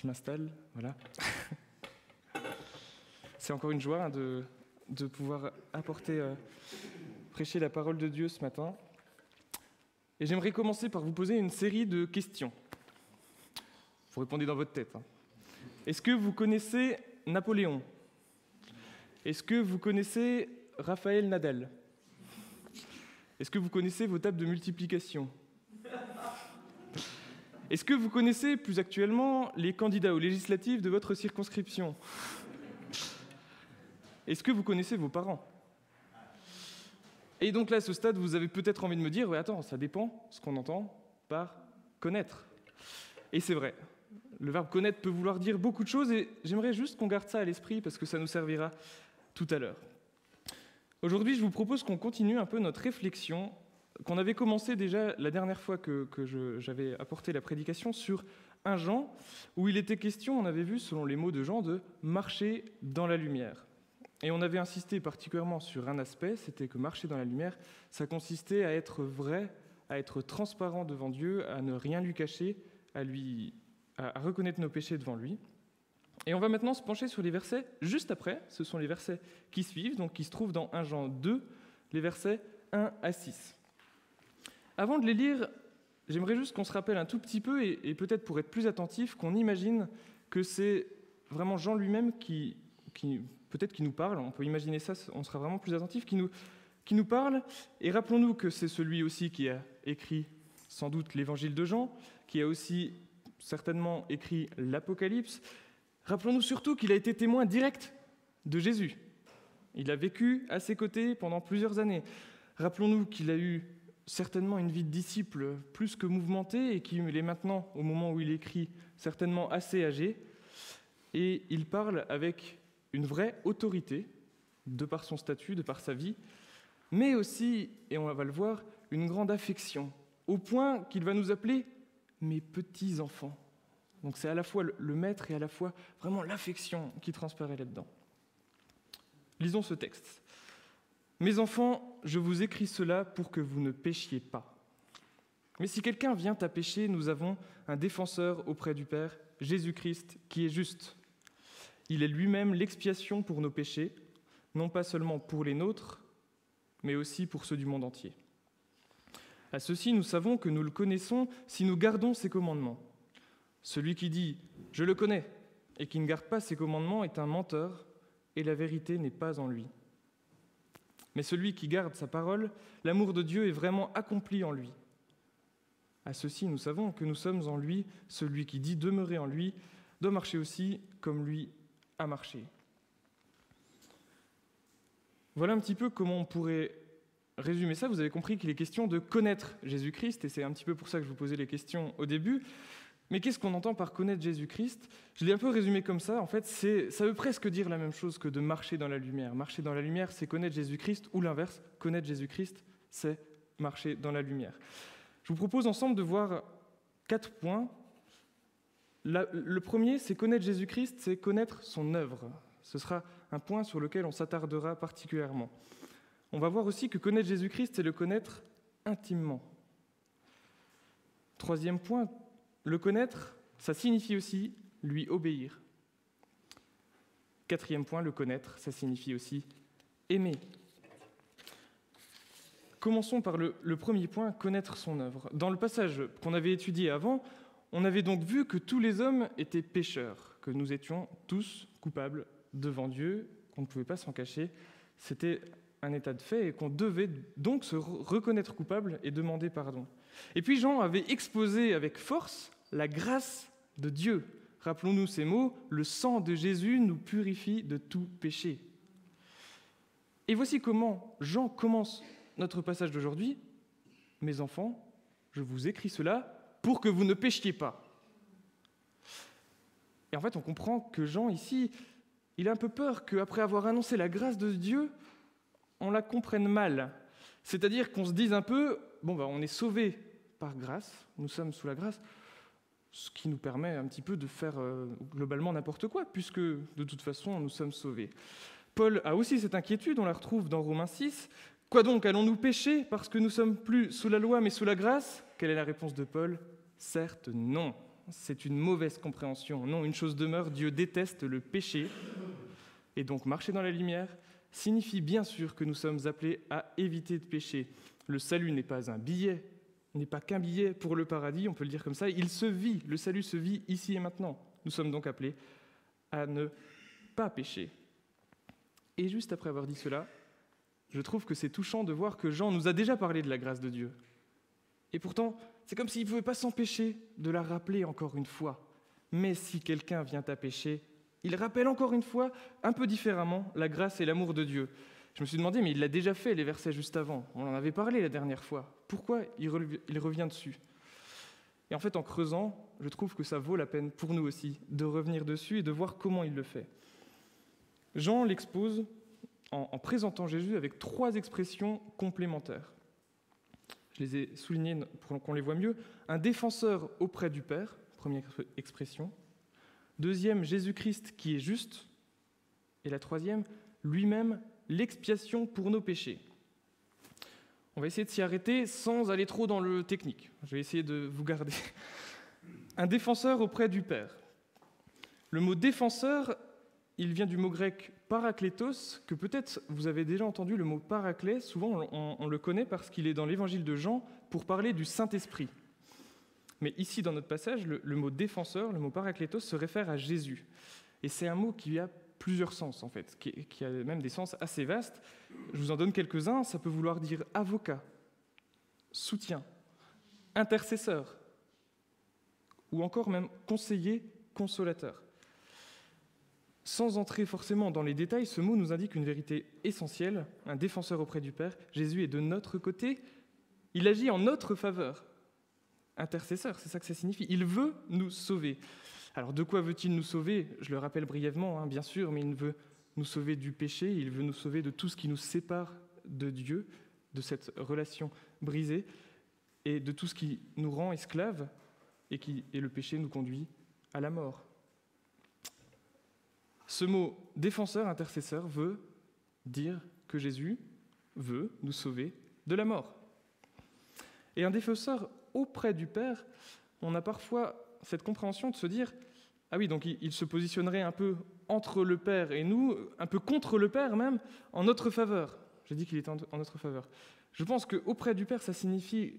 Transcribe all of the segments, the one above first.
Je m'installe, voilà. C'est encore une joie de pouvoir prêcher la parole de Dieu ce matin. Et j'aimerais commencer par vous poser une série de questions. Vous répondez dans votre tête. Est-ce que vous connaissez Napoléon ? Est-ce que vous connaissez Raphaël Nadal ? Est-ce que vous connaissez vos tables de multiplication ? Est-ce que vous connaissez plus actuellement les candidats aux législatives de votre circonscription ? Est-ce que vous connaissez vos parents ? Et donc là, à ce stade, vous avez peut-être envie de me dire « Ouais, attends, ça dépend ce qu'on entend par connaître ». Et c'est vrai, le verbe « connaître » peut vouloir dire beaucoup de choses et j'aimerais juste qu'on garde ça à l'esprit parce que ça nous servira tout à l'heure. Aujourd'hui, je vous propose qu'on continue un peu notre réflexion qu'on avait commencé déjà la dernière fois que j'avais apporté la prédication sur 1 Jean, où il était question, on avait vu, selon les mots de Jean, de marcher dans la lumière. Et on avait insisté particulièrement sur un aspect, c'était que marcher dans la lumière, ça consistait à être vrai, à être transparent devant Dieu, à ne rien lui cacher, à reconnaître nos péchés devant lui. Et on va maintenant se pencher sur les versets juste après, ce sont les versets qui suivent, donc qui se trouvent dans 1 Jean 2, les versets 1 à 6. Avant de les lire, j'aimerais juste qu'on se rappelle un tout petit peu, et peut-être pour être plus attentif, qu'on imagine que c'est vraiment Jean lui-même qui peut-être qui nous parle, on peut imaginer ça, on sera vraiment plus attentif, qui nous parle, et rappelons-nous que c'est celui aussi qui a écrit sans doute l'évangile de Jean, qui a aussi certainement écrit l'Apocalypse. Rappelons-nous surtout qu'il a été témoin direct de Jésus. Il a vécu à ses côtés pendant plusieurs années. Rappelons-nous qu'il a eu certainement une vie de disciple plus que mouvementée et qu'il est maintenant, au moment où il écrit, certainement assez âgé. Et il parle avec une vraie autorité, de par son statut, de par sa vie, mais aussi, et on va le voir, une grande affection, au point qu'il va nous appeler « mes petits-enfants ». Donc c'est à la fois le maître et à la fois vraiment l'affection qui transparaît là-dedans. Lisons ce texte. « Mes enfants, je vous écris cela pour que vous ne péchiez pas. Mais si quelqu'un vient à pécher, nous avons un défenseur auprès du Père, Jésus-Christ, qui est juste. Il est lui-même l'expiation pour nos péchés, non pas seulement pour les nôtres, mais aussi pour ceux du monde entier. À ceci, nous savons que nous le connaissons si nous gardons ses commandements. Celui qui dit « Je le connais » et qui ne garde pas ses commandements est un menteur, et la vérité n'est pas en lui. Mais celui qui garde sa parole, l'amour de Dieu est vraiment accompli en lui. À ceci, nous savons que nous sommes en lui. Celui qui dit demeurer en lui doit marcher aussi comme lui a marché. Voilà un petit peu comment on pourrait résumer ça. Vous avez compris qu'il est question de connaître Jésus-Christ, et c'est un petit peu pour ça que je vous posais les questions au début. Mais qu'est-ce qu'on entend par connaître Jésus-Christ ? Je l'ai un peu résumé comme ça. En fait, ça veut presque dire la même chose que de marcher dans la lumière. Marcher dans la lumière, c'est connaître Jésus-Christ, ou l'inverse, connaître Jésus-Christ, c'est marcher dans la lumière. Je vous propose ensemble de voir 4 points. Le premier, c'est connaître Jésus-Christ, c'est connaître son œuvre. Ce sera un point sur lequel on s'attardera particulièrement. On va voir aussi que connaître Jésus-Christ, c'est le connaître intimement. 3e point, le connaître, ça signifie aussi lui obéir. 4e point, le connaître, ça signifie aussi aimer. Commençons par le premier point, connaître son œuvre. Dans le passage qu'on avait étudié avant, on avait donc vu que tous les hommes étaient pécheurs, que nous étions tous coupables devant Dieu, qu'on ne pouvait pas s'en cacher. C'était un état de fait et qu'on devait donc se reconnaître coupable et demander pardon. Et puis Jean avait exposé avec force la grâce de Dieu. Rappelons-nous ces mots, « Le sang de Jésus nous purifie de tout péché ». Et voici comment Jean commence notre passage d'aujourd'hui. « Mes enfants, je vous écris cela pour que vous ne péchiez pas. » Et en fait, on comprend que Jean, ici, il a un peu peur qu'après avoir annoncé la grâce de Dieu, on la comprenne mal. C'est-à-dire qu'on se dise un peu, on est sauvés par grâce, nous sommes sous la grâce, ce qui nous permet un petit peu de faire globalement n'importe quoi, puisque de toute façon, nous sommes sauvés. Paul a aussi cette inquiétude, on la retrouve dans Romains 6. « Quoi donc, allons-nous pécher parce que nous sommes plus sous la loi mais sous la grâce ?» Quelle est la réponse de Paul ? Certes, non. c'est une mauvaise compréhension. Non, une chose demeure, Dieu déteste le péché, et donc marcher dans la lumière signifie bien sûr que nous sommes appelés à éviter de pécher. Le salut n'est pas un billet, n'est pas qu'un billet pour le paradis, on peut le dire comme ça, il se vit, le salut se vit ici et maintenant. Nous sommes donc appelés à ne pas pécher. Et juste après avoir dit cela, je trouve que c'est touchant de voir que Jean nous a déjà parlé de la grâce de Dieu. Et pourtant, c'est comme s'il ne pouvait pas s'empêcher de la rappeler encore une fois. Mais si quelqu'un vient à pécher, il rappelle encore une fois, un peu différemment, la grâce et l'amour de Dieu. Je me suis demandé, mais il l'a déjà fait, les versets juste avant. On en avait parlé la dernière fois. Pourquoi il revient dessus ? Et en fait, en creusant, je trouve que ça vaut la peine pour nous aussi de revenir dessus et de voir comment il le fait. Jean l'expose en présentant Jésus avec 3 expressions complémentaires. Je les ai soulignées pour qu'on les voit mieux. Un défenseur auprès du Père, première expression. Deuxième, Jésus-Christ qui est juste. Et la troisième, lui-même, l'expiation pour nos péchés. On va essayer de s'y arrêter sans aller trop dans le technique. Je vais essayer de vous garder. Un défenseur auprès du Père. Le mot défenseur, il vient du mot grec paraklétos, que peut-être vous avez déjà entendu. Le mot paraclet, souvent on le connaît parce qu'il est dans l'évangile de Jean pour parler du Saint-Esprit. Mais ici, dans notre passage, le mot défenseur, le mot paraklétos, se réfère à Jésus. Et c'est un mot qui a plusieurs sens, en fait, qui a même des sens assez vastes. Je vous en donne quelques-uns. Ça peut vouloir dire avocat, soutien, intercesseur, ou encore même conseiller, consolateur. Sans entrer forcément dans les détails, ce mot nous indique une vérité essentielle, un défenseur auprès du Père. Jésus est de notre côté, il agit en notre faveur. Intercesseur, c'est ça que ça signifie. Il veut nous sauver. Alors de quoi veut-il nous sauver ? Je le rappelle brièvement, bien sûr, mais il veut nous sauver du péché, il veut nous sauver de tout ce qui nous sépare de Dieu, de cette relation brisée, et de tout ce qui nous rend esclaves, et le péché nous conduit à la mort. Ce mot défenseur, intercesseur, veut dire que Jésus veut nous sauver de la mort. Et un défenseur auprès du Père, on a parfois cette compréhension de se dire « Ah oui, donc il se positionnerait un peu entre le Père et nous, un peu contre le Père même, en notre faveur. » J'ai dit qu'il était en notre faveur. Je pense qu'auprès du Père, ça signifie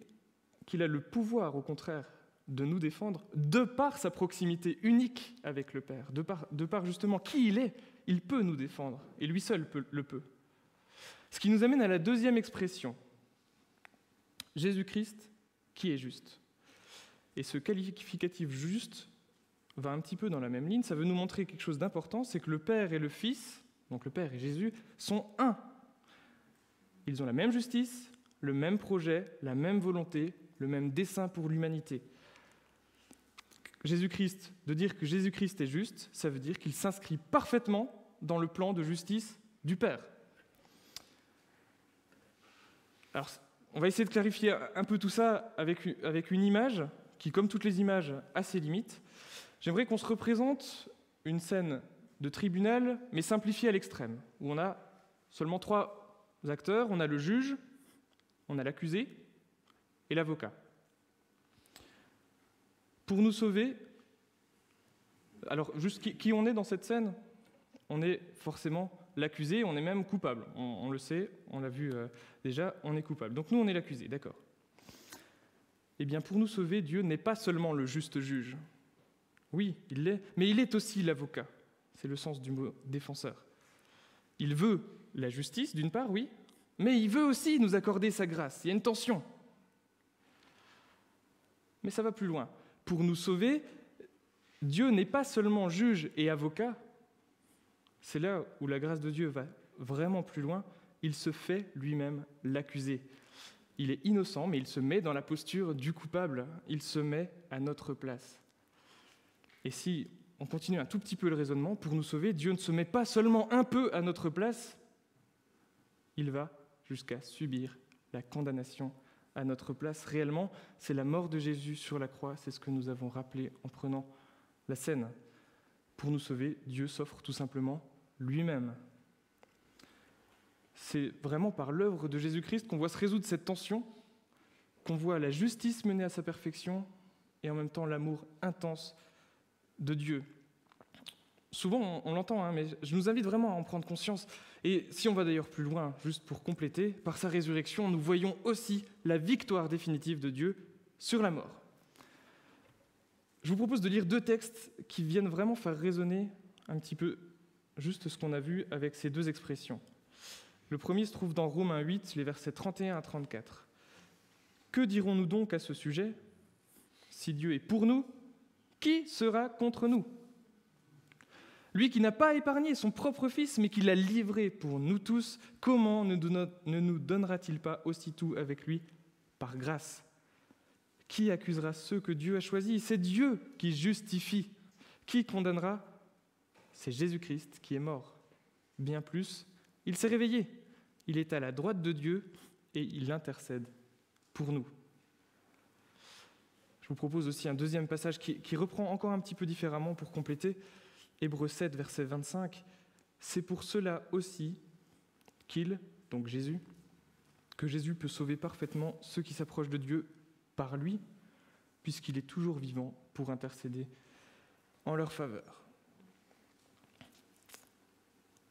qu'il a le pouvoir, au contraire, de nous défendre, de par sa proximité unique avec le Père, de par justement qui il est, il peut nous défendre, et lui seul le peut. Ce qui nous amène à la deuxième expression, Jésus-Christ qui est juste. Et ce qualificatif juste va un petit peu dans la même ligne, ça veut nous montrer quelque chose d'important, c'est que le Père et le Fils, donc le Père et Jésus, sont un. Ils ont la même justice, le même projet, la même volonté, le même dessein pour l'humanité. Jésus-Christ, de dire que Jésus-Christ est juste, ça veut dire qu'il s'inscrit parfaitement dans le plan de justice du Père. Alors, on va essayer de clarifier un peu tout ça avec une image qui, comme toutes les images, a ses limites. J'aimerais qu'on se représente une scène de tribunal, mais simplifiée à l'extrême, où on a seulement 3 acteurs. On a le juge, on a l'accusé et l'avocat. Pour nous sauver, alors juste qui on est dans cette scène ? On est forcément l'accusé, on est même coupable. On le sait, on l'a vu déjà, on est coupable. Donc nous, on est l'accusé, d'accord. Eh bien, pour nous sauver, Dieu n'est pas seulement le juste juge. Oui, il l'est, mais il est aussi l'avocat. C'est le sens du mot défenseur. Il veut la justice, d'une part, oui, mais il veut aussi nous accorder sa grâce. Il y a une tension. Mais ça va plus loin. Pour nous sauver, Dieu n'est pas seulement juge et avocat. C'est là où la grâce de Dieu va vraiment plus loin. Il se fait lui-même l'accusé. Il est innocent, mais il se met dans la posture du coupable. Il se met à notre place. Et si on continue un tout petit peu le raisonnement, pour nous sauver, Dieu ne se met pas seulement un peu à notre place, il va jusqu'à subir la condamnation à notre place. Réellement, c'est la mort de Jésus sur la croix, c'est ce que nous avons rappelé en prenant la scène. Pour nous sauver, Dieu s'offre tout simplement lui-même. C'est vraiment par l'œuvre de Jésus-Christ qu'on voit se résoudre cette tension, qu'on voit la justice menée à sa perfection et en même temps l'amour intense de Dieu. Souvent, on l'entend, mais je nous invite vraiment à en prendre conscience. Et si on va d'ailleurs plus loin, juste pour compléter, par sa résurrection, nous voyons aussi la victoire définitive de Dieu sur la mort. Je vous propose de lire 2 textes qui viennent vraiment faire résonner un petit peu juste ce qu'on a vu avec ces 2 expressions. Le premier se trouve dans Romains 8, les versets 31 à 34. « Que dirons-nous donc à ce sujet ? Si Dieu est pour nous, qui sera contre nous ? Lui qui n'a pas épargné son propre Fils, mais qui l'a livré pour nous tous, comment ne nous donnera-t-il pas aussi tout avec lui par grâce ? Qui accusera ceux que Dieu a choisis ? C'est Dieu qui justifie. Qui condamnera ? C'est Jésus-Christ qui est mort. Bien plus, il s'est réveillé. Il est à la droite de Dieu et il intercède pour nous. » Je vous propose aussi un deuxième passage qui reprend encore un petit peu différemment pour compléter. Hébreux 7, verset 25. « C'est pour cela aussi donc Jésus, que Jésus peut sauver parfaitement ceux qui s'approchent de Dieu par lui, puisqu'il est toujours vivant pour intercéder en leur faveur. »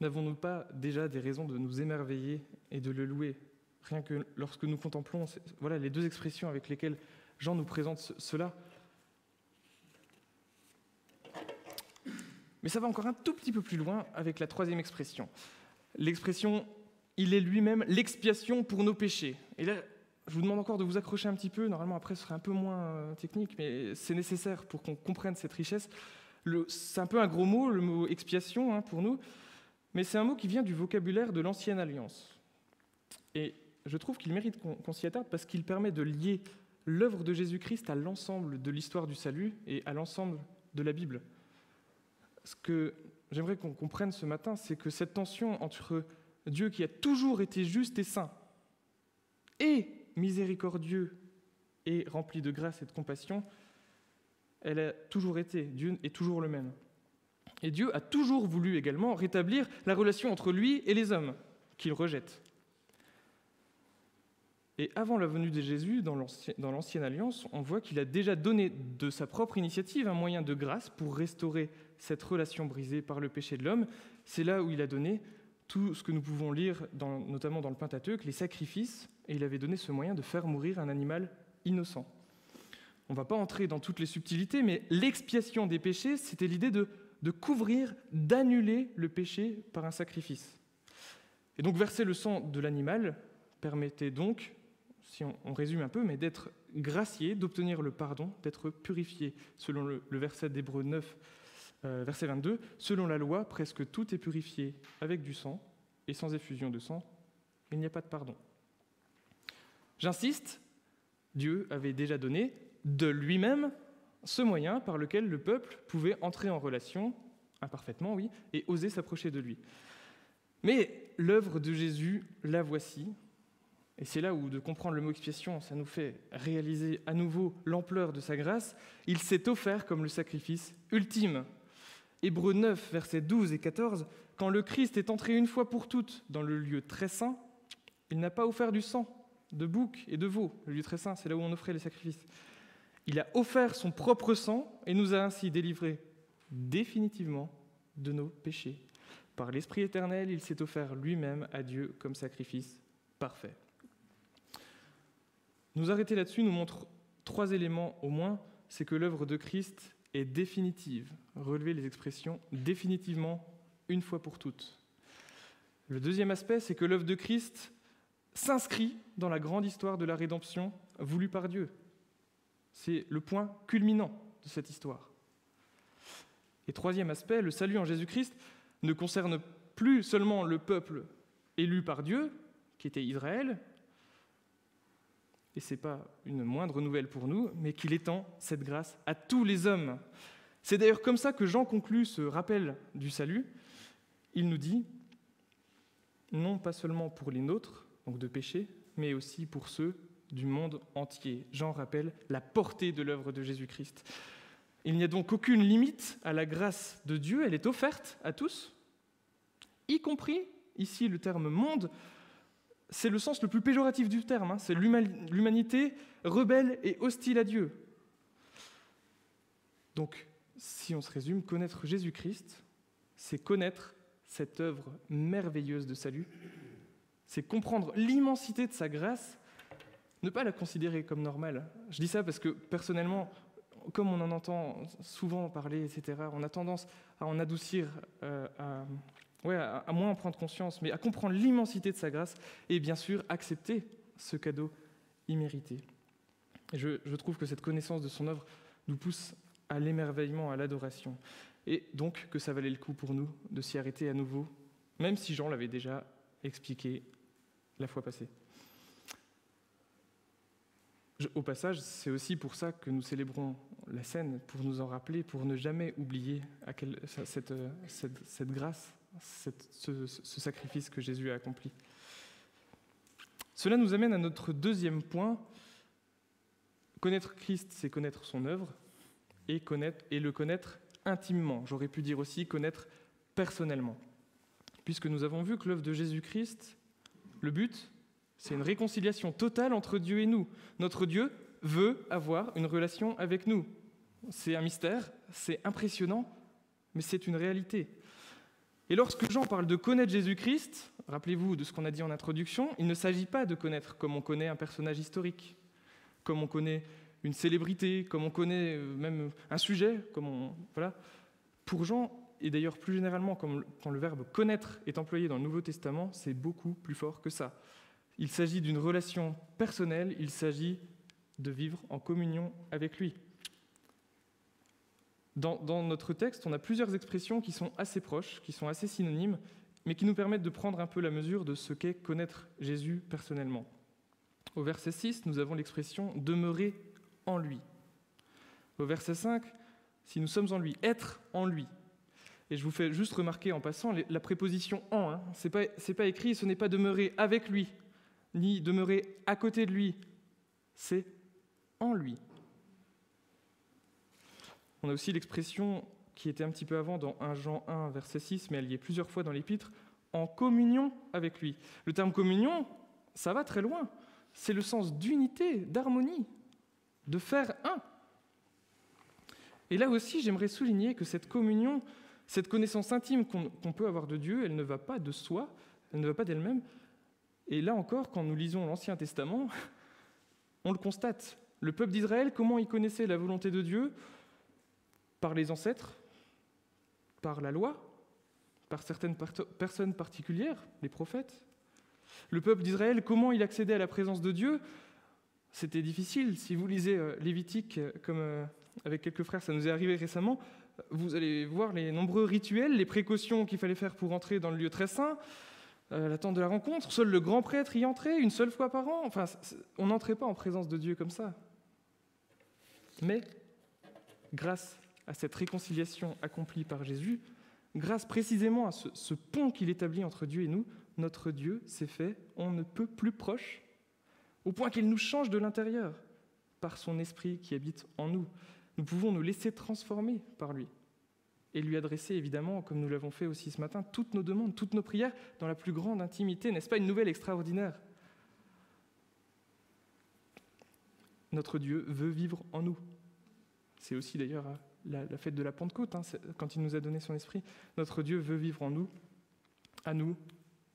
N'avons-nous pas déjà des raisons de nous émerveiller et de le louer ? Rien que lorsque nous contemplons les 2 expressions avec lesquelles Jean nous présente cela. Mais ça va encore un tout petit peu plus loin avec la 3e expression. L'expression « il est lui-même l'expiation pour nos péchés ». Et là, je vous demande encore de vous accrocher un petit peu. Normalement, après, ce serait un peu moins technique, mais c'est nécessaire pour qu'on comprenne cette richesse. C'est un peu un gros mot, le mot « expiation » pour nous, mais c'est un mot qui vient du vocabulaire de l'Ancienne Alliance. Et je trouve qu'il mérite qu'on s'y attarde parce qu'il permet de lier l'œuvre de Jésus-Christ à l'ensemble de l'histoire du salut et à l'ensemble de la Bible. Ce que j'aimerais qu'on comprenne ce matin, c'est que cette tension entre Dieu qui a toujours été juste et saint et miséricordieux et rempli de grâce et de compassion, elle a toujours été, Dieu est toujours le même. Et Dieu a toujours voulu également rétablir la relation entre lui et les hommes, qu'il rejette. Et avant la venue de Jésus, dans l'Ancienne Alliance, on voit qu'il a déjà donné de sa propre initiative un moyen de grâce pour restaurer cette relation brisée par le péché de l'homme. C'est là où il a donné tout ce que nous pouvons lire, notamment dans le Pentateuque, les sacrifices, et il avait donné ce moyen de faire mourir un animal innocent. On ne va pas entrer dans toutes les subtilités, mais l'expiation des péchés, c'était l'idée de couvrir, d'annuler le péché par un sacrifice. Et donc verser le sang de l'animal permettait donc, si on résume un peu, mais d'être gracié, d'obtenir le pardon, d'être purifié. Selon le verset d'Hébreux 9, verset 22, « Selon la loi, presque tout est purifié avec du sang, et sans effusion de sang, il n'y a pas de pardon. » J'insiste, Dieu avait déjà donné de lui-même ce moyen par lequel le peuple pouvait entrer en relation, imparfaitement, oui, et oser s'approcher de lui. Mais l'œuvre de Jésus, la voici, et c'est là où de comprendre le mot expiation, ça nous fait réaliser à nouveau l'ampleur de sa grâce. Il s'est offert comme le sacrifice ultime. Hébreux 9, versets 12 et 14, « Quand le Christ est entré une fois pour toutes dans le lieu très saint, il n'a pas offert du sang, de bouc et de veau. » Le lieu très saint, c'est là où on offrait les sacrifices. Il a offert son propre sang et nous a ainsi délivrés définitivement de nos péchés. Par l'Esprit éternel, il s'est offert lui-même à Dieu comme sacrifice parfait. Nous arrêter là-dessus nous montre 3 éléments au moins. C'est que l'œuvre de Christ est définitive. Relever les expressions « définitivement » une fois pour toutes. Le deuxième aspect, c'est que l'œuvre de Christ s'inscrit dans la grande histoire de la rédemption voulue par Dieu. C'est le point culminant de cette histoire. Et troisième aspect, le salut en Jésus-Christ ne concerne plus seulement le peuple élu par Dieu, qui était Israël, et ce n'est pas une moindre nouvelle pour nous, mais qu'il étend cette grâce à tous les hommes. C'est d'ailleurs comme ça que Jean conclut ce rappel du salut. Il nous dit, non pas seulement pour les nôtres, donc de péché, mais aussi pour ceux du monde entier. Jean rappelle la portée de l'œuvre de Jésus-Christ. Il n'y a donc aucune limite à la grâce de Dieu, elle est offerte à tous, y compris, ici le terme « monde », c'est le sens le plus péjoratif du terme, c'est l'humanité rebelle et hostile à Dieu. Donc, si on se résume, connaître Jésus-Christ, c'est connaître cette œuvre merveilleuse de salut, c'est comprendre l'immensité de sa grâce, ne pas la considérer comme normale. Je dis ça parce que, personnellement, comme on en entend souvent parler, etc., on a tendance à en adoucir, à moins en prendre conscience, mais à comprendre l'immensité de sa grâce et bien sûr accepter ce cadeau immérité. Et je trouve que cette connaissance de son œuvre nous pousse à l'émerveillement, à l'adoration. Et donc que ça valait le coup pour nous de s'y arrêter à nouveau, même si Jean l'avait déjà expliqué la fois passée. Au passage, c'est aussi pour ça que nous célébrons la scène, pour nous en rappeler, pour ne jamais oublier cette grâce, ce sacrifice que Jésus a accompli. Cela nous amène à notre deuxième point. Connaître Christ, c'est connaître son œuvre, et le connaître intimement. J'aurais pu dire aussi connaître personnellement. Puisque nous avons vu que l'œuvre de Jésus-Christ, le but, c'est une réconciliation totale entre Dieu et nous. Notre Dieu veut avoir une relation avec nous. C'est un mystère, c'est impressionnant, mais c'est une réalité. Et lorsque Jean parle de connaître Jésus-Christ, rappelez-vous de ce qu'on a dit en introduction, il ne s'agit pas de connaître comme on connaît un personnage historique, comme on connaît une célébrité, comme on connaît même un sujet, voilà. Pour Jean, et d'ailleurs plus généralement quand le verbe « connaître » est employé dans le Nouveau Testament, c'est beaucoup plus fort que ça. Il s'agit d'une relation personnelle, il s'agit de vivre en communion avec lui. Dans notre texte, on a plusieurs expressions qui sont assez proches, qui sont assez synonymes, mais qui nous permettent de prendre un peu la mesure de ce qu'est connaître Jésus personnellement. Au verset 6, nous avons l'expression « demeurer en lui ». Au verset 5, « si nous sommes en lui »,« être en lui ». Et je vous fais juste remarquer en passant la préposition « en ». C'est pas écrit, ce n'est pas « demeurer avec lui », ni « demeurer à côté de lui », c'est « en lui ». On a aussi l'expression qui était un petit peu avant dans 1 Jean 1, verset 6, mais elle y est plusieurs fois dans l'Épître, « en communion avec lui ». Le terme « communion », ça va très loin. C'est le sens d'unité, d'harmonie, de faire un. Et là aussi, j'aimerais souligner que cette communion, cette connaissance intime qu'on peut avoir de Dieu, elle ne va pas de soi, elle ne va pas d'elle-même. Et là encore, quand nous lisons l'Ancien Testament, on le constate. Le peuple d'Israël, comment il connaissait la volonté de Dieu ? Par les ancêtres, par la loi, par certaines personnes particulières, les prophètes. Le peuple d'Israël, comment il accédait à la présence de Dieu ? C'était difficile. Si vous lisez Lévitique, comme avec quelques frères, ça nous est arrivé récemment, vous allez voir les nombreux rituels, les précautions qu'il fallait faire pour entrer dans le lieu très saint, la tente de la rencontre, seul le grand prêtre y entrait, une seule fois par an. Enfin, on n'entrait pas en présence de Dieu comme ça. Mais, grâce à cette réconciliation accomplie par Jésus, grâce précisément à ce pont qu'il établit entre Dieu et nous, notre Dieu s'est fait on ne peut plus proche, au point qu'il nous change de l'intérieur par son esprit qui habite en nous. Nous pouvons nous laisser transformer par lui et lui adresser évidemment, comme nous l'avons fait aussi ce matin, toutes nos demandes, toutes nos prières dans la plus grande intimité. N'est-ce pas une nouvelle extraordinaire ? Notre Dieu veut vivre en nous. C'est aussi d'ailleurs la fête de la Pentecôte, quand il nous a donné son esprit. Notre Dieu veut vivre en nous, à nous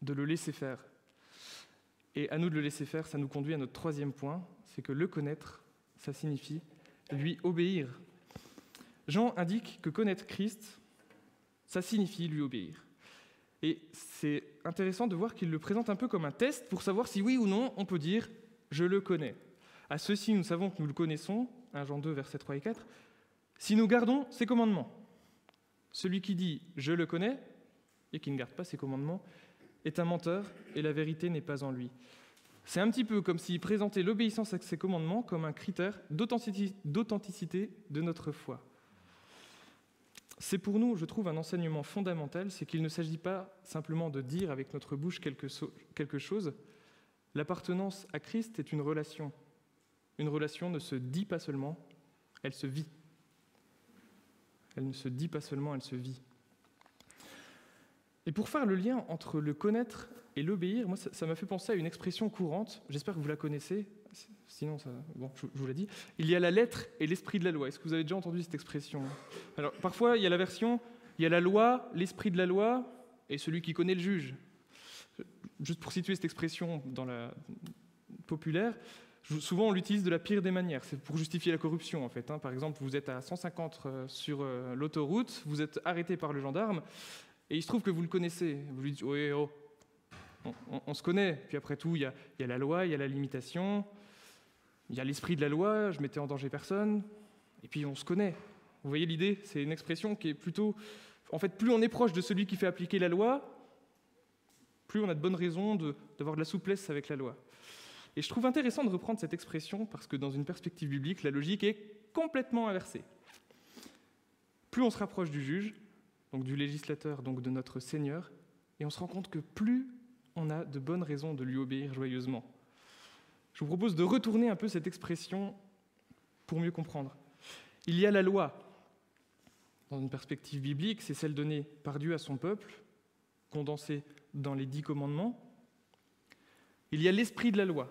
de le laisser faire. Et à nous de le laisser faire, ça nous conduit à notre troisième point, c'est que le connaître, ça signifie lui obéir. Jean indique que connaître Christ, ça signifie lui obéir. Et c'est intéressant de voir qu'il le présente un peu comme un test pour savoir si oui ou non on peut dire « je le connais ». À ceci, nous savons que nous le connaissons, 1 Jean 2, versets 3 et 4, si nous gardons ses commandements. Celui qui dit « je le connais » et qui ne garde pas ses commandements est un menteur et la vérité n'est pas en lui. C'est un petit peu comme s'il présentait l'obéissance à ses commandements comme un critère d'authenticité de notre foi. C'est pour nous, je trouve, un enseignement fondamental, c'est qu'il ne s'agit pas simplement de dire avec notre bouche quelque chose. L'appartenance à Christ est une relation. Une relation ne se dit pas seulement, elle se vit. Elle ne se dit pas seulement, elle se vit. Et pour faire le lien entre le connaître et l'obéir, moi, ça m'a fait penser à une expression courante, j'espère que vous la connaissez, sinon, bon, je vous l'ai dit. Il y a la lettre et l'esprit de la loi. Est-ce que vous avez déjà entendu cette expression? Alors, parfois, il y a la version, il y a la loi, l'esprit de la loi et celui qui connaît le juge. Juste pour situer cette expression dans la populaire, souvent on l'utilise de la pire des manières. C'est pour justifier la corruption, en fait. Par exemple, vous êtes à 150 sur l'autoroute, vous êtes arrêté par le gendarme, et il se trouve que vous le connaissez. Vous lui dites « Oui, oh, on se connaît. » Puis après tout, il y a la loi, il y a la limitation, il y a l'esprit de la loi, je mettais en danger personne, et puis on se connaît. Vous voyez l'idée? C'est une expression qui est plutôt... En fait, plus on est proche de celui qui fait appliquer la loi, plus on a de bonnes raisons d'avoir de la souplesse avec la loi. Et je trouve intéressant de reprendre cette expression parce que dans une perspective biblique, la logique est complètement inversée. Plus on se rapproche du juge, donc du législateur, donc de notre Seigneur, et on se rend compte que plus on a de bonnes raisons de lui obéir joyeusement. Je vous propose de retourner un peu cette expression pour mieux comprendre. Il y a la loi. Dans une perspective biblique, c'est celle donnée par Dieu à son peuple, condensée dans les 10 commandements. Il y a l'esprit de la loi.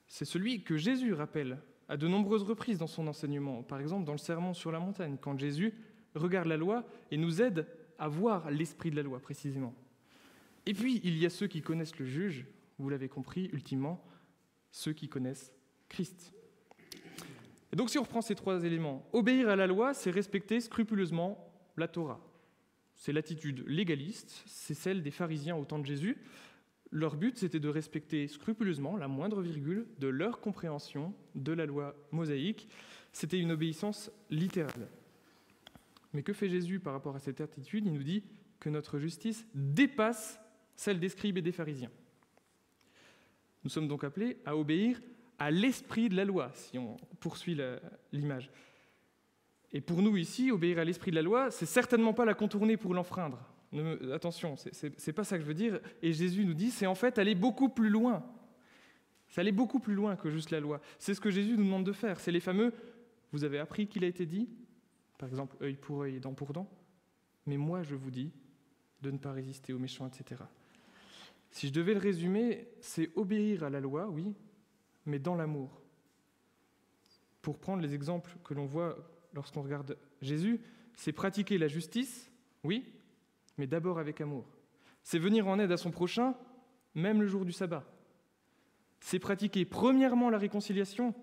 C'est celui que Jésus rappelle à de nombreuses reprises dans son enseignement. Par exemple, dans le Sermon sur la montagne, quand Jésus regarde la loi et nous aide à voir l'esprit de la loi, précisément. Et puis, il y a ceux qui connaissent le juge, vous l'avez compris, ultimement, ceux qui connaissent Christ. Et donc, si on reprend ces 3 éléments, obéir à la loi, c'est respecter scrupuleusement la Torah. C'est l'attitude légaliste, c'est celle des pharisiens au temps de Jésus. Leur but, c'était de respecter scrupuleusement la moindre virgule de leur compréhension de la loi mosaïque. C'était une obéissance littérale. Mais que fait Jésus par rapport à cette attitude? Il nous dit que notre justice dépasse celle des scribes et des pharisiens. Nous sommes donc appelés à obéir à l'esprit de la loi, si on poursuit l'image. Et pour nous ici, obéir à l'esprit de la loi, c'est certainement pas la contourner pour l'enfreindre. Attention, c'est pas ça que je veux dire. Et Jésus nous dit, c'est en fait aller beaucoup plus loin. C'est aller beaucoup plus loin que juste la loi. C'est ce que Jésus nous demande de faire. C'est les fameux, vous avez appris qu'il a été dit, par exemple, œil pour œil et dent pour dent, mais moi je vous dis de ne pas résister aux méchants, etc. Si je devais le résumer, c'est obéir à la loi, oui, mais dans l'amour. Pour prendre les exemples que l'on voit lorsqu'on regarde Jésus, c'est pratiquer la justice, oui, mais d'abord avec amour. C'est venir en aide à son prochain, même le jour du sabbat. C'est pratiquer premièrement la réconciliation,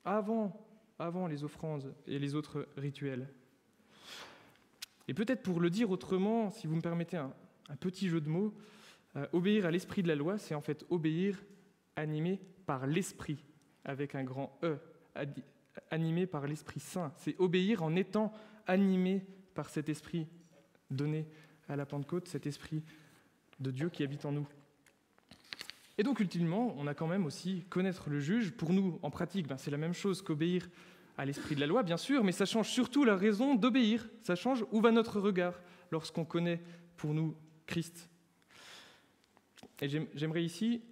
avant les offrandes et les autres rituels. Et peut-être pour le dire autrement, si vous me permettez un petit jeu de mots, obéir à l'esprit de la loi, c'est en fait obéir animé par l'esprit, avec un grand E, animé par l'Esprit Saint. C'est obéir en étant animé par cet esprit donné à la Pentecôte, cet esprit de Dieu qui habite en nous. Et donc, ultimement, on a quand même aussi connaître le juge. Pour nous, en pratique, c'est la même chose qu'obéir à l'esprit de la loi, bien sûr, mais ça change surtout la raison d'obéir. Ça change où va notre regard lorsqu'on connaît pour nous Christ. Et j'aimerais ici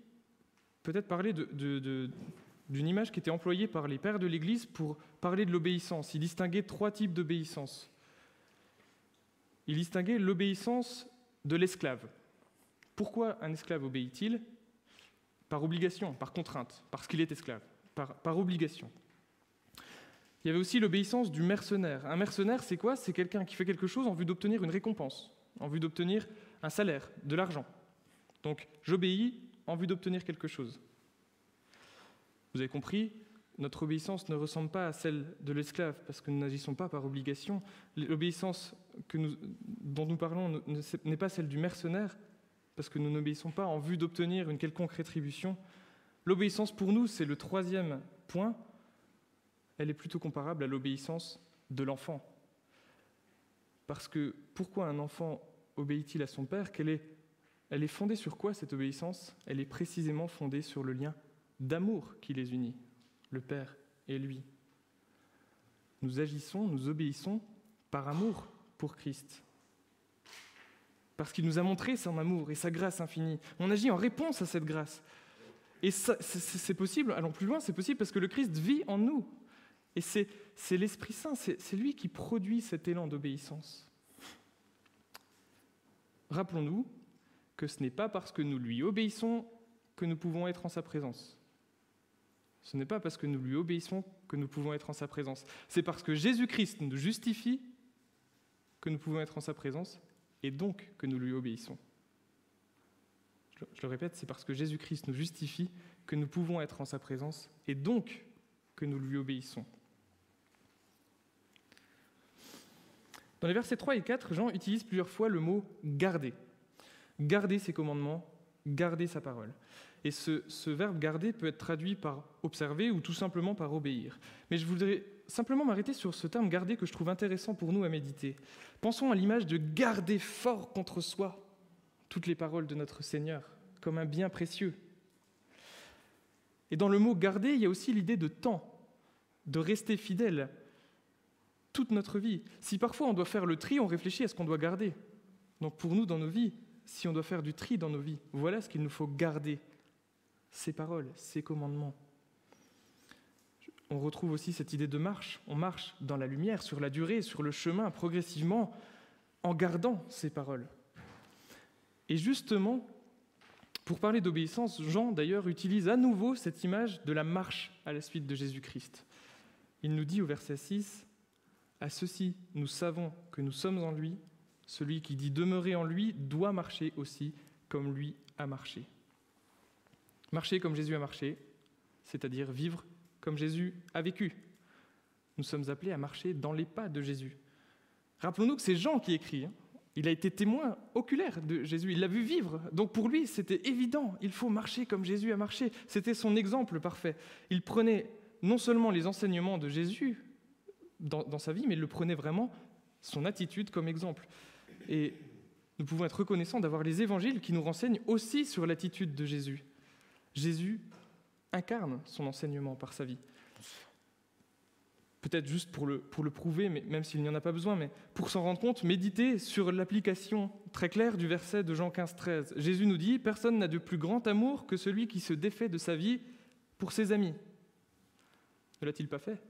peut-être parler d'une image qui était employée par les pères de l'Église pour parler de l'obéissance. Ils distinguaient 3 types d'obéissance. Ils distinguaient l'obéissance de l'esclave. Pourquoi un esclave obéit-il? Par obligation, par contrainte, parce qu'il est esclave, par obligation. Il y avait aussi l'obéissance du mercenaire. Un mercenaire, c'est quoi? C'est quelqu'un qui fait quelque chose en vue d'obtenir une récompense, en vue d'obtenir un salaire, de l'argent. Donc, j'obéis en vue d'obtenir quelque chose. Vous avez compris, notre obéissance ne ressemble pas à celle de l'esclave, parce que nous n'agissons pas par obligation. L'obéissance dont nous parlons n'est pas celle du mercenaire, parce que nous n'obéissons pas en vue d'obtenir une quelconque rétribution. L'obéissance, pour nous, c'est le 3e point. Elle est plutôt comparable à l'obéissance de l'enfant. Parce que, pourquoi un enfant obéit-il à son père? Elle est fondée sur quoi, cette obéissance? Elle est précisément fondée sur le lien d'amour qui les unit, le Père et lui. Nous agissons, nous obéissons par amour pour Christ. Parce qu'il nous a montré son amour et sa grâce infinie. On agit en réponse à cette grâce. Et ça, c'est possible, allons plus loin, c'est possible parce que le Christ vit en nous. Et c'est l'Esprit Saint, c'est lui qui produit cet élan d'obéissance. Rappelons-nous que ce n'est pas parce que nous lui obéissons que nous pouvons être en sa présence. Ce n'est pas parce que nous lui obéissons que nous pouvons être en sa présence. C'est parce que Jésus-Christ nous justifie que nous pouvons être en sa présence et donc que nous lui obéissons. Je le répète, c'est parce que Jésus-Christ nous justifie que nous pouvons être en sa présence et donc que nous lui obéissons. Dans les versets 3 et 4, Jean utilise plusieurs fois le mot « garder ». Garder ses commandements, garder sa parole. Et ce verbe « garder » peut être traduit par « observer » ou tout simplement par « obéir ». Mais je voudrais simplement m'arrêter sur ce terme « garder » que je trouve intéressant pour nous à méditer. Pensons à l'image de garder fort contre soi toutes les paroles de notre Seigneur, comme un bien précieux. Et dans le mot « garder », il y a aussi l'idée de temps, de rester fidèle toute notre vie. Si parfois on doit faire le tri, on réfléchit à ce qu'on doit garder. Donc pour nous, dans nos vies, si on doit faire du tri dans nos vies, voilà ce qu'il nous faut garder. Ces paroles, ces commandements. On retrouve aussi cette idée de marche. On marche dans la lumière, sur la durée, sur le chemin, progressivement, en gardant ces paroles. Et justement, pour parler d'obéissance, Jean, d'ailleurs, utilise à nouveau cette image de la marche à la suite de Jésus-Christ. Il nous dit au verset 6, « À ceci, nous savons que nous sommes en lui. Celui qui dit demeurer en lui doit marcher aussi comme lui a marché. » Marcher comme Jésus a marché, c'est-à-dire vivre comme Jésus a vécu. Nous sommes appelés à marcher dans les pas de Jésus. Rappelons-nous que c'est Jean qui écrit. Il a été témoin oculaire de Jésus, il l'a vu vivre. Donc pour lui, c'était évident, il faut marcher comme Jésus a marché. C'était son exemple parfait. Il prenait non seulement les enseignements de Jésus dans sa vie, mais il le prenait vraiment, son attitude comme exemple. Et nous pouvons être reconnaissants d'avoir les évangiles qui nous renseignent aussi sur l'attitude de Jésus. Jésus incarne son enseignement par sa vie. Peut-être juste pour le prouver, mais même s'il n'y en a pas besoin, mais pour s'en rendre compte, méditez sur l'application très claire du verset de Jean 15, 13. Jésus nous dit « Personne n'a de plus grand amour que celui qui se défait de sa vie pour ses amis. » Ne l'a-t-il pas fait ?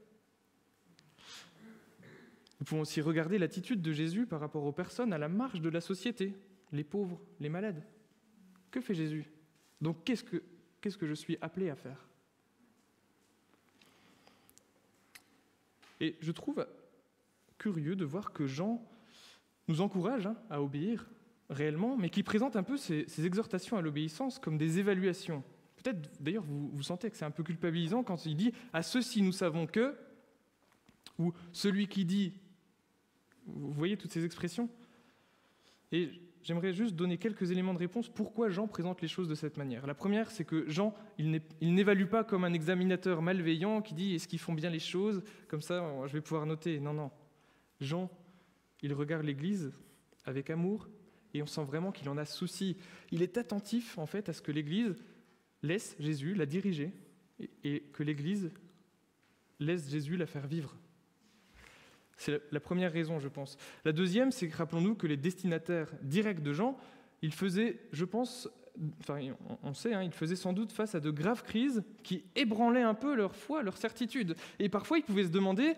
Nous pouvons aussi regarder l'attitude de Jésus par rapport aux personnes à la marge de la société, les pauvres, les malades. Que fait Jésus ? Donc qu'est-ce que je suis appelé à faire ? Et je trouve curieux de voir que Jean nous encourage à obéir réellement, mais qui présente un peu ces exhortations à l'obéissance comme des évaluations. Peut-être, d'ailleurs, vous sentez que c'est un peu culpabilisant quand il dit « À ceci nous savons que », ou « celui qui dit », vous voyez toutes ces expressions ? Et j'aimerais juste donner quelques éléments de réponse pourquoi Jean présente les choses de cette manière. La première, c'est que Jean, il n'évalue pas comme un examinateur malveillant qui dit « est-ce qu'ils font bien les choses ? Comme ça, je vais pouvoir noter. » Non. Jean, il regarde l'Église avec amour et on sent vraiment qu'il en a souci. Il est attentif, en fait, à ce que l'Église laisse Jésus la diriger et que l'Église laisse Jésus la faire vivre. C'est la première raison, je pense. La deuxième, c'est que rappelons-nous que les destinataires directs de Jean, ils faisaient, je pense, on sait, ils faisaient sans doute face à de graves crises qui ébranlaient un peu leur foi, leur certitude. Et parfois, ils pouvaient se demander,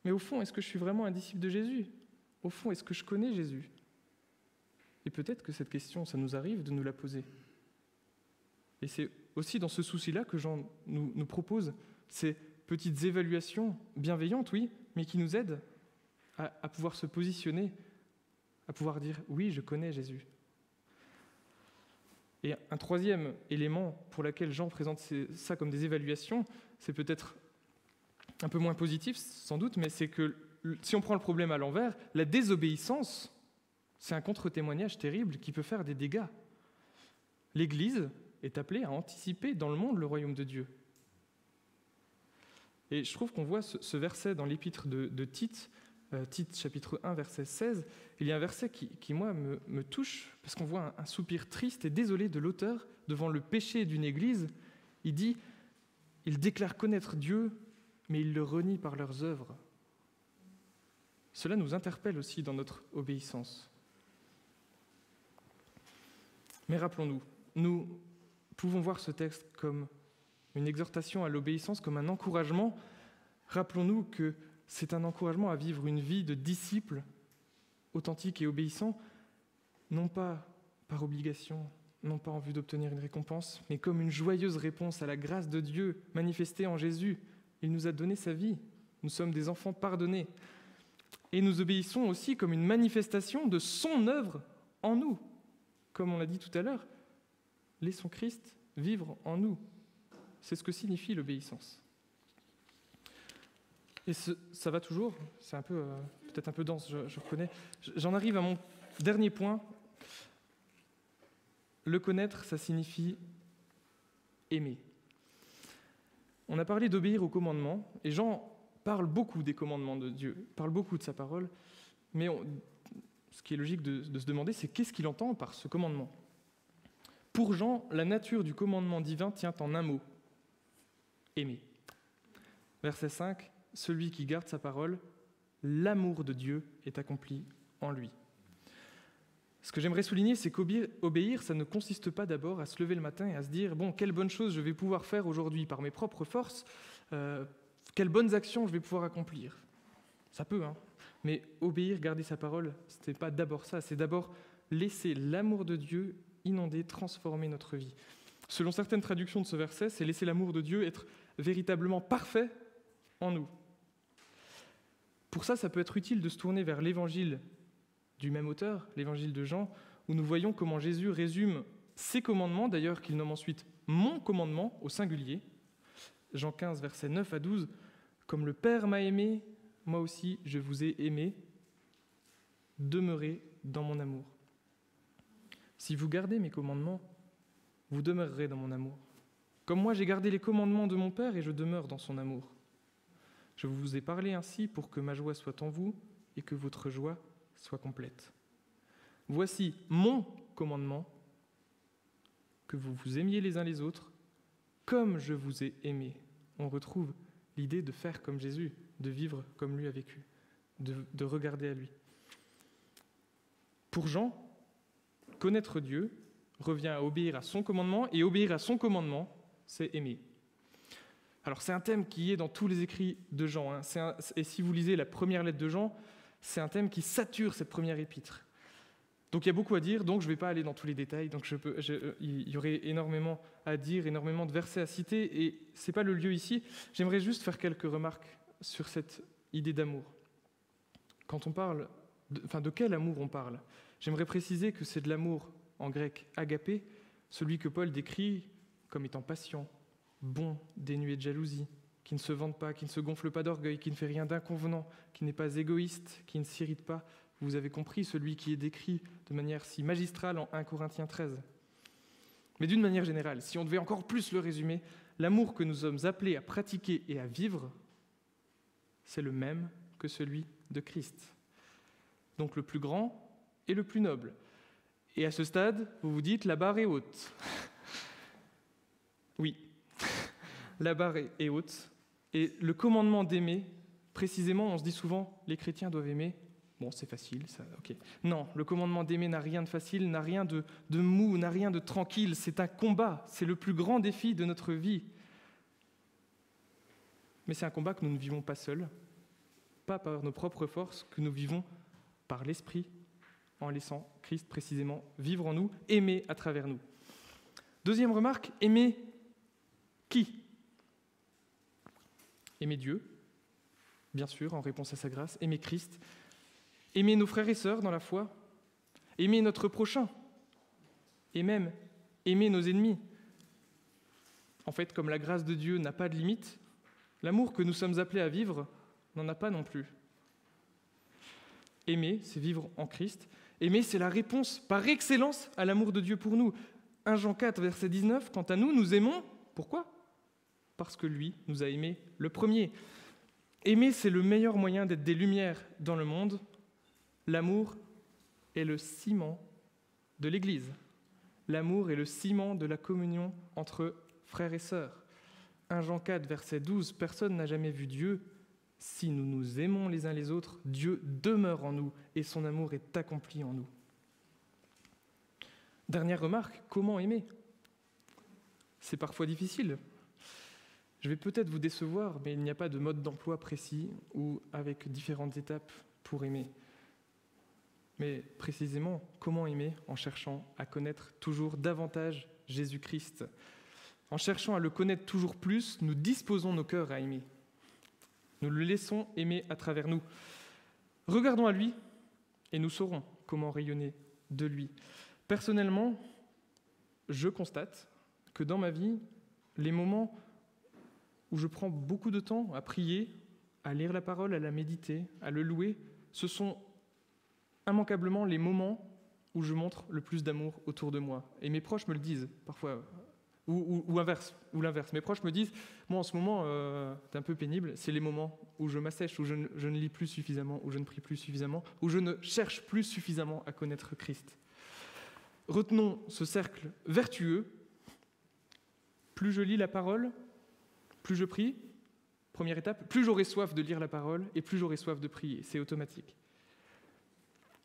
mais au fond, est-ce que je suis vraiment un disciple de Jésus ? Au fond, est-ce que je connais Jésus ? Et peut-être que cette question, ça nous arrive de nous la poser. Et c'est aussi dans ce souci-là que Jean nous propose ces petites évaluations bienveillantes, oui, mais qui nous aident à pouvoir se positionner, à pouvoir dire « oui, je connais Jésus ». Et un troisième élément pour lequel Jean présente ça comme des évaluations, c'est peut-être un peu moins positif, sans doute, mais c'est que si on prend le problème à l'envers, la désobéissance, c'est un contre-témoignage terrible qui peut faire des dégâts. L'Église est appelée à anticiper dans le monde le royaume de Dieu. Et je trouve qu'on voit ce verset dans l'épître de Tite, Tite chapitre 1, verset 16. Il y a un verset qui moi, me touche, parce qu'on voit un soupir triste et désolé de l'auteur devant le péché d'une Église. Il dit « Ils déclarent connaître Dieu, mais ils le renient par leurs œuvres. » Cela nous interpelle aussi dans notre obéissance. Mais rappelons-nous, nous pouvons voir ce texte comme une exhortation à l'obéissance, comme un encouragement. Rappelons-nous que c'est un encouragement à vivre une vie de disciple authentique et obéissant, non pas par obligation, non pas en vue d'obtenir une récompense, mais comme une joyeuse réponse à la grâce de Dieu manifestée en Jésus. Il nous a donné sa vie. Nous sommes des enfants pardonnés. Et nous obéissons aussi comme une manifestation de son œuvre en nous. Comme on l'a dit tout à l'heure, laissons Christ vivre en nous. C'est ce que signifie l'obéissance. Et ça va toujours, c'est un peu, peut-être un peu dense, je reconnais. J'en arrive à mon dernier point. Le connaître, ça signifie aimer. On a parlé d'obéir aux commandements, et Jean parle beaucoup des commandements de Dieu, parle beaucoup de sa parole, mais ce qui est logique de se demander, c'est qu'est-ce qu'il entend par ce commandement ? Pour Jean, la nature du commandement divin tient en un mot, aimer. Verset 5, celui qui garde sa parole, l'amour de Dieu est accompli en lui. Ce que j'aimerais souligner, c'est qu'obéir, ça ne consiste pas d'abord à se lever le matin et à se dire « Bon, quelle bonne chose je vais pouvoir faire aujourd'hui par mes propres forces, quelles bonnes actions je vais pouvoir accomplir. » Ça peut, hein. Mais obéir, garder sa parole, ce n'est pas d'abord ça, c'est d'abord laisser l'amour de Dieu inonder, transformer notre vie. Selon certaines traductions de ce verset, c'est laisser l'amour de Dieu être véritablement parfait en nous. Pour ça, ça peut être utile de se tourner vers l'évangile du même auteur, l'évangile de Jean, où nous voyons comment Jésus résume ses commandements, d'ailleurs qu'il nomme ensuite « mon commandement » au singulier. Jean 15, versets 9 à 12, « Comme le Père m'a aimé, moi aussi je vous ai aimé, demeurez dans mon amour. Si vous gardez mes commandements, vous demeurerez dans mon amour. Comme moi j'ai gardé les commandements de mon Père et je demeure dans son amour. Je vous ai parlé ainsi pour que ma joie soit en vous et que votre joie soit complète. Voici mon commandement, que vous vous aimiez les uns les autres, comme je vous ai aimé. » On retrouve l'idée de faire comme Jésus, de vivre comme lui a vécu, de regarder à lui. Pour Jean, connaître Dieu revient à obéir à son commandement, et obéir à son commandement, c'est aimer. Alors c'est un thème qui est dans tous les écrits de Jean, hein. Et si vous lisez la première lettre de Jean, c'est un thème qui sature cette première épître. Donc il y a beaucoup à dire, donc je ne vais pas aller dans tous les détails, donc il y aurait énormément à dire, énormément de versets à citer, et ce n'est pas le lieu ici. J'aimerais juste faire quelques remarques sur cette idée d'amour. Quand on parle, de quel amour on parle ? J'aimerais préciser que c'est de l'amour, en grec agapé, celui que Paul décrit comme étant patient, bon, dénué de jalousie, qui ne se vante pas, qui ne se gonfle pas d'orgueil, qui ne fait rien d'inconvenant, qui n'est pas égoïste, qui ne s'irrite pas. Vous avez compris, celui qui est décrit de manière si magistrale en 1 Corinthiens 13. Mais d'une manière générale, si on devait encore plus le résumer, l'amour que nous sommes appelés à pratiquer et à vivre, c'est le même que celui de Christ. Donc le plus grand et le plus noble. Et à ce stade, vous vous dites, la barre est haute. Oui, la barre est haute. Et le commandement d'aimer, précisément, on se dit souvent, les chrétiens doivent aimer. Bon, c'est facile, ça, ok. Non, le commandement d'aimer n'a rien de facile, n'a rien de mou, n'a rien de tranquille. C'est un combat, c'est le plus grand défi de notre vie. Mais c'est un combat que nous ne vivons pas seuls, pas par nos propres forces, que nous vivons par l'Esprit, en laissant Christ précisément vivre en nous, aimer à travers nous. Deuxième remarque, aimer qui ? Aimer Dieu, bien sûr, en réponse à sa grâce, aimer Christ, aimer nos frères et sœurs dans la foi, aimer notre prochain, et même aimer nos ennemis. En fait, comme la grâce de Dieu n'a pas de limite, l'amour que nous sommes appelés à vivre n'en a pas non plus. Aimer, c'est vivre en Christ. Aimer, c'est la réponse par excellence à l'amour de Dieu pour nous. 1 Jean 4, verset 19, quant à nous, nous aimons. Pourquoi ? Parce que lui nous a aimés le premier. Aimer, c'est le meilleur moyen d'être des lumières dans le monde. L'amour est le ciment de l'Église. L'amour est le ciment de la communion entre frères et sœurs. 1 Jean 4, verset 12, personne n'a jamais vu Dieu. Si nous nous aimons les uns les autres, Dieu demeure en nous et son amour est accompli en nous. Dernière remarque, comment aimer ? C'est parfois difficile. Je vais peut-être vous décevoir, mais il n'y a pas de mode d'emploi précis ou avec différentes étapes pour aimer. Mais précisément, comment aimer en cherchant à connaître toujours davantage Jésus-Christ? En cherchant à le connaître toujours plus, nous disposons nos cœurs à aimer. Nous le laissons aimer à travers nous. Regardons à lui et nous saurons comment rayonner de lui. Personnellement, je constate que dans ma vie, les moments où je prends beaucoup de temps à prier, à lire la parole, à la méditer, à le louer, ce sont immanquablement les moments où je montre le plus d'amour autour de moi. Et mes proches me le disent parfois, ou l'inverse. Mes proches me disent, moi en ce moment, c'est un peu pénible, c'est les moments où je m'assèche, où je ne lis plus suffisamment, où je ne prie plus suffisamment, où je ne cherche plus suffisamment à connaître Christ. Retenons ce cercle vertueux. Plus je lis la parole, plus je prie, première étape, plus j'aurai soif de lire la parole et plus j'aurai soif de prier, c'est automatique.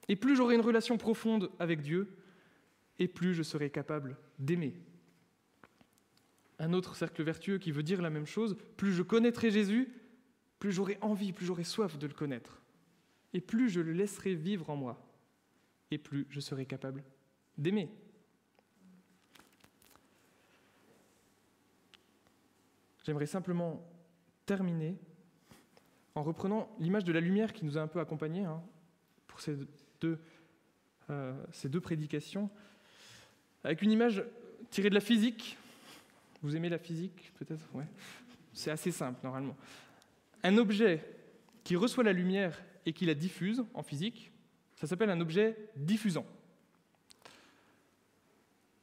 Et plus j'aurai une relation profonde avec Dieu, et plus je serai capable d'aimer. Un autre cercle vertueux qui veut dire la même chose, plus je connaîtrai Jésus, plus j'aurai envie, plus j'aurai soif de le connaître. Et plus je le laisserai vivre en moi, et plus je serai capable d'aimer. J'aimerais simplement terminer en reprenant l'image de la lumière qui nous a un peu accompagnés pour ces deux prédications, avec une image tirée de la physique. Vous aimez la physique, peut-être? Ouais. C'est assez simple, normalement. Un objet qui reçoit la lumière et qui la diffuse en physique, ça s'appelle un objet diffusant.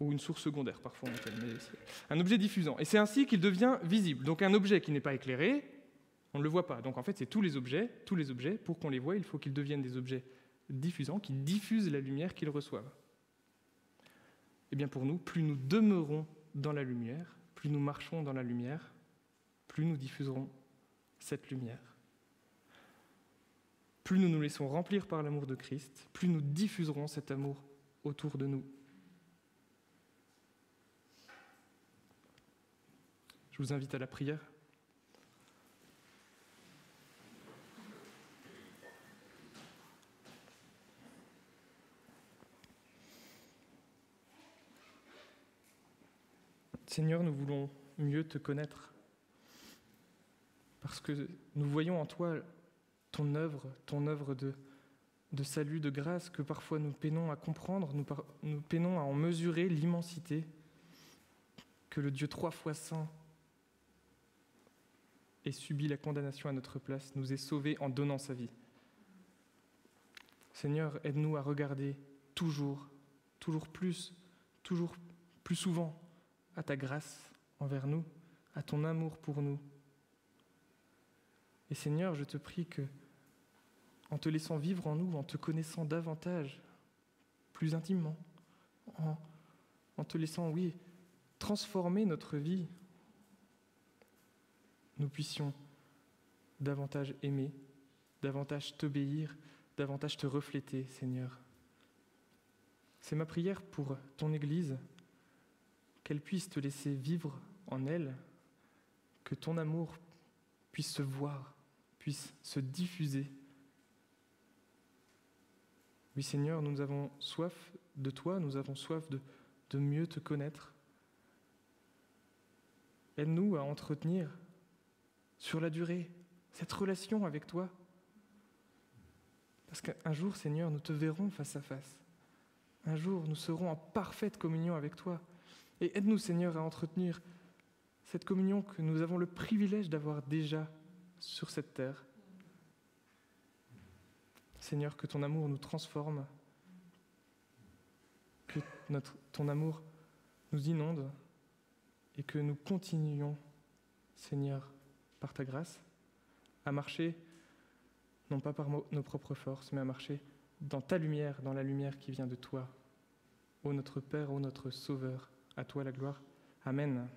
Ou une source secondaire, parfois on appelle, mais c'est un objet diffusant. Et c'est ainsi qu'il devient visible. Donc un objet qui n'est pas éclairé, on ne le voit pas. Donc en fait, c'est tous les objets, pour qu'on les voie, il faut qu'ils deviennent des objets diffusants, qui diffusent la lumière qu'ils reçoivent. Et bien pour nous, plus nous demeurons dans la lumière, plus nous marchons dans la lumière, plus nous diffuserons cette lumière. Plus nous nous laissons remplir par l'amour de Christ, plus nous diffuserons cet amour autour de nous. Je vous invite à la prière. Seigneur, nous voulons mieux te connaître, parce que nous voyons en toi ton œuvre de salut, de grâce, que parfois nous peinons à comprendre, nous peinons à en mesurer l'immensité, que le Dieu 3 fois saint ait subi la condamnation à notre place, nous ait sauvés en donnant sa vie. Seigneur, aide-nous à regarder toujours plus souvent à ta grâce envers nous, à ton amour pour nous. Et Seigneur, je te prie que, en te laissant vivre en nous, en te connaissant davantage, plus intimement, en te laissant, transformer notre vie, nous puissions davantage aimer, davantage t'obéir, davantage te refléter, Seigneur. C'est ma prière pour ton Église, qu'elle puisse te laisser vivre en elle, que ton amour puisse se voir, puisse se diffuser. Oui, Seigneur, nous avons soif de toi, nous avons soif de mieux te connaître. Aide-nous à entretenir sur la durée cette relation avec toi. Parce qu'un jour, Seigneur, nous te verrons face à face. Un jour, nous serons en parfaite communion avec toi. Et aide-nous, Seigneur, à entretenir cette communion que nous avons le privilège d'avoir déjà sur cette terre. Seigneur, que ton amour nous transforme, que ton amour nous inonde et que nous continuions, Seigneur, par ta grâce, à marcher, non pas par nos propres forces, mais à marcher dans ta lumière, dans la lumière qui vient de toi. Ô notre Père, ô notre Sauveur, à toi la gloire. Amen.